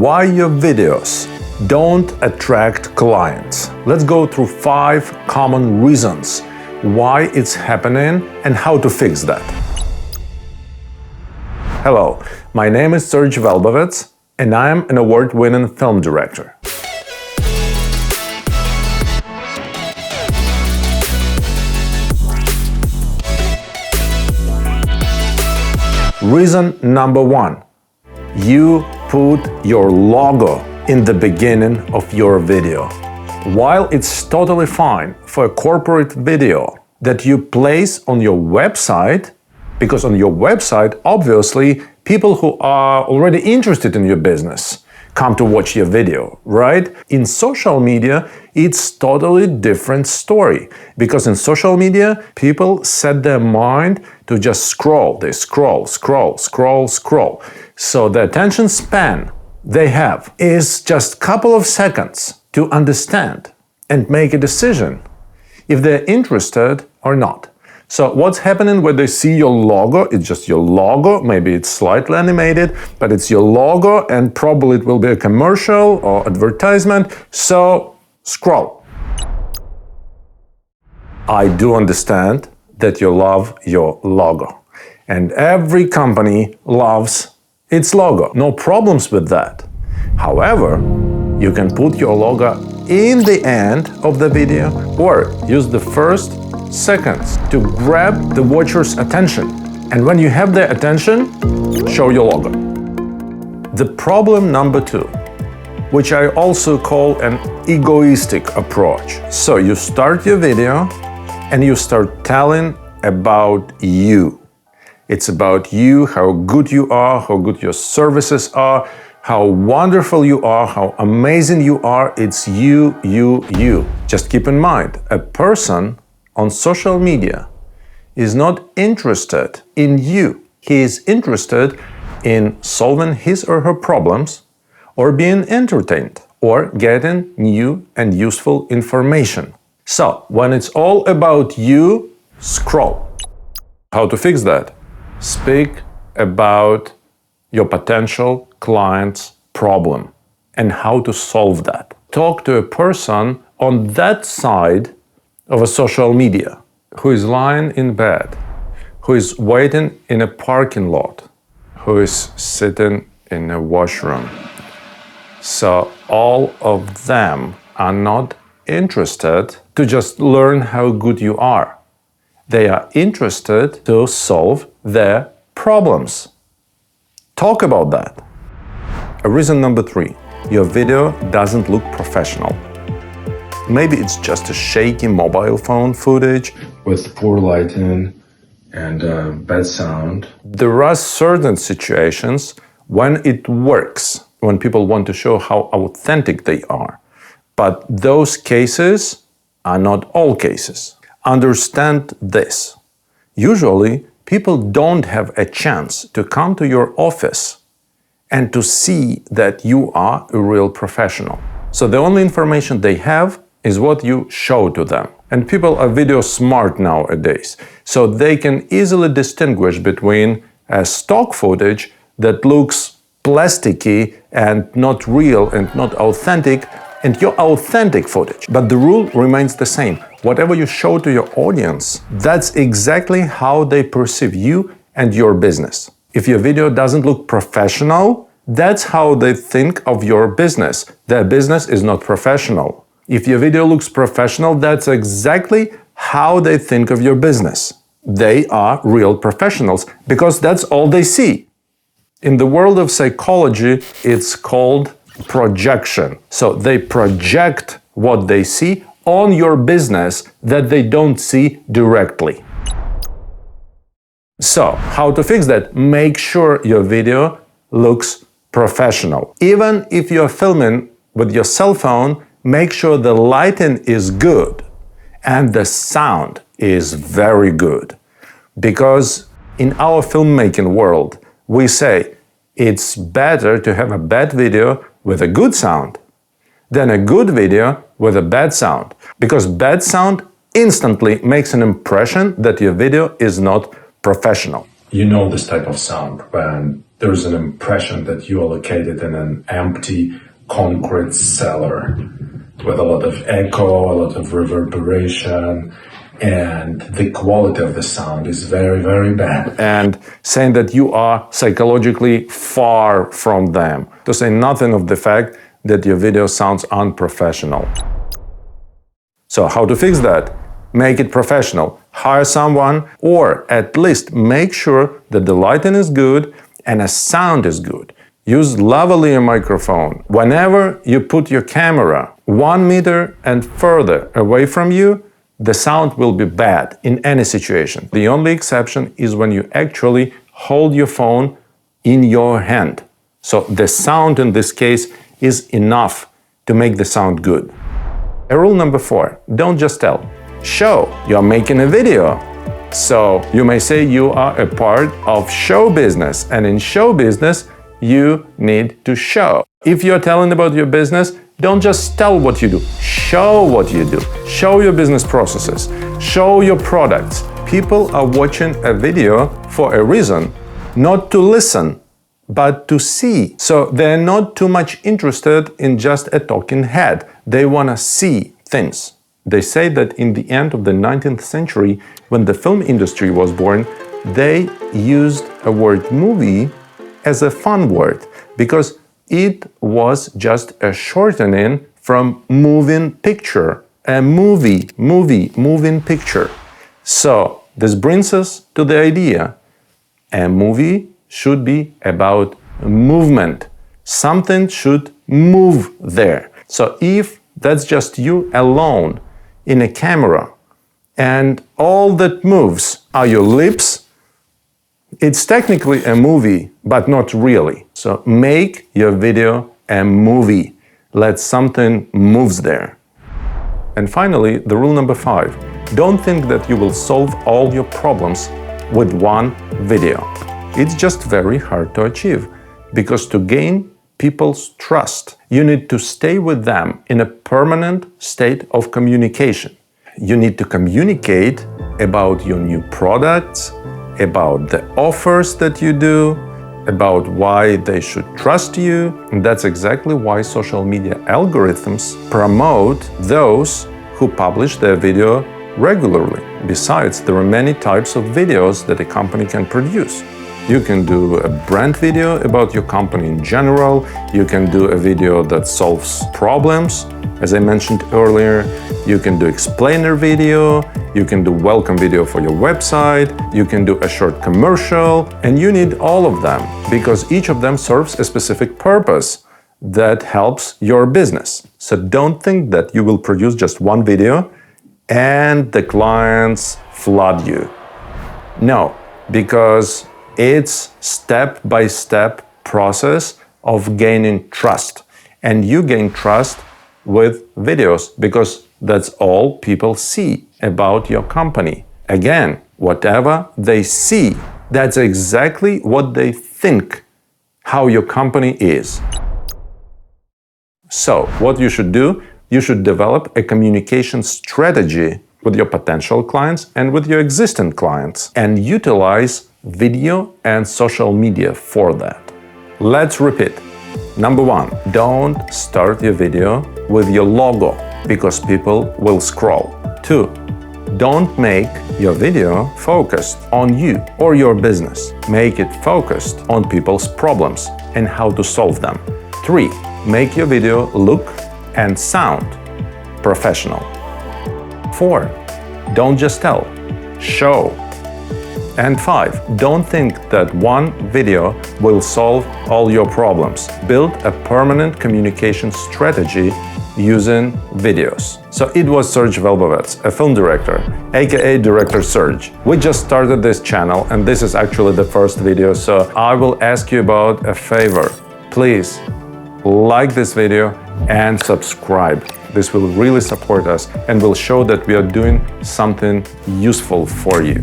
Why your videos don't attract clients. Let's go through 5 common reasons why it's happening and how to fix that. Hello, my name is Serge Velbovets and I am an award-winning film director. Reason number 1. You put your logo in the beginning of your video. While it's totally fine for a corporate video that you place on your website, because on your website, obviously, people who are already interested in your business come to watch your video, right? In social media, it's totally different story, because in social media, people set their mind to just scroll. They scroll. So the attention span they have is just a couple of seconds to understand and make a decision if they're interested or not. So what's happening when they see your logo? It's just your logo, maybe it's slightly animated, but it's your logo and probably it will be a commercial or advertisement, so scroll. I do understand that you love your logo, and every company loves its logo. No problems with that. However, you can put your logo in the end of the video or use the first seconds to grab the watcher's attention. And when you have their attention, show your logo. The problem number 2, which I also call an egoistic approach. So you start your video and you start telling about you. It's about you, how good you are, how good your services are, how wonderful you are, how amazing you are. It's you. Just keep in mind, a person on social media is not interested in you. He is interested in solving his or her problems or being entertained or getting new and useful information. So when it's all about you, scroll. How to fix that? Speak about your potential client's problem and how to solve that. Talk to a person on that side of a social media who is lying in bed, who is waiting in a parking lot, who is sitting in a washroom. So all of them are not interested to just learn how good you are. They are interested to solve their problems. Talk about that. Reason number 3, your video doesn't look professional. Maybe it's just a shaky mobile phone footage with poor lighting and bad sound. There are certain situations when it works, when people want to show how authentic they are. But those cases are not all cases. Understand this. Usually, people don't have a chance to come to your office and to see that you are a real professional. So the only information they have is what you show to them. And people are video smart nowadays, so they can easily distinguish between a stock footage that looks plasticky and not real and not authentic and your authentic footage. But the rule remains the same. Whatever you show to your audience, that's exactly how they perceive you and your business. If your video doesn't look professional, that's how they think of your business. Their business is not professional. If your video looks professional, that's exactly how they think of your business. They are real professionals because that's all they see. In the world of psychology, it's called projection. So they project what they see on your business that they don't see directly. So, how to fix that? Make sure your video looks professional. Even if you're filming with your cell phone, make sure the lighting is good and the sound is very good. Because in our filmmaking world, we say it's better to have a bad video with a good sound than a good video with a bad sound. Because bad sound instantly makes an impression that your video is not professional. You know this type of sound when There's an impression that you are located in an empty concrete cellar with a lot of echo, a lot of reverberation, and the quality of the sound is very, very bad. And saying that you are psychologically far from them, to say nothing of the fact that your video sounds unprofessional. So how to fix that? Make it professional. Hire someone, or at least make sure that the lighting is good and the sound is good. Use lavalier microphone. Whenever you put your camera 1 meter and further away from you, the sound will be bad in any situation. The only exception is when you actually hold your phone in your hand. So the sound in this case is enough to make the sound good. Rule number 4, don't just tell. Show. You're making a video. So you may say you are a part of show business, and in show business, you need to show. If you're telling about your business, don't just tell what you do. Show what you do. Show your business processes. Show your products. People are watching a video for a reason, not to listen, but to see. So they're not too much interested in just a talking head. They want to see things. They say that in the end of the 19th century, when the film industry was born, they used a word movie as a fun word because it was just a shortening from moving picture. A moving picture. So this brings us to the idea. A movie should be about movement. Something should move there. So if that's just you alone in a camera and all that moves are your lips, it's technically a movie, but not really. So make your video a movie. Let something moves there. And finally, the rule number 5. Don't think that you will solve all your problems with one video. It's just very hard to achieve, because to gain people's trust, you need to stay with them in a permanent state of communication. You need to communicate about your new products, about the offers that you do, about why they should trust you. And that's exactly why social media algorithms promote those who publish their video regularly. Besides, there are many types of videos that a company can produce. You can do a brand video about your company in general. You can do a video that solves problems, as I mentioned earlier. You can do explainer video. You can do welcome video for your website. You can do a short commercial. And you need all of them because each of them serves a specific purpose that helps your business. So don't think that you will produce just one video and the clients flood you. No, because it's step-by-step process of gaining trust. And you gain trust with videos because that's all people see about your company. Again, whatever they see, that's exactly what they think how your company is. So, what you should do, you should develop a communication strategy with your potential clients and with your existing clients and utilize video and social media for that. Let's repeat. Number 1, don't start your video with your logo because people will scroll. 2, don't make your video focused on you or your business. Make it focused on people's problems and how to solve them. 3, make your video look and sound professional. 4, don't just tell, show. And 5, don't think that one video will solve all your problems. Build a permanent communication strategy using videos. So it was Serge Velbovets, a film director, aka Director Serge. We just started this channel and this is actually the first video, so I will ask you about a favor. Please like this video and subscribe. This will really support us and will show that we are doing something useful for you.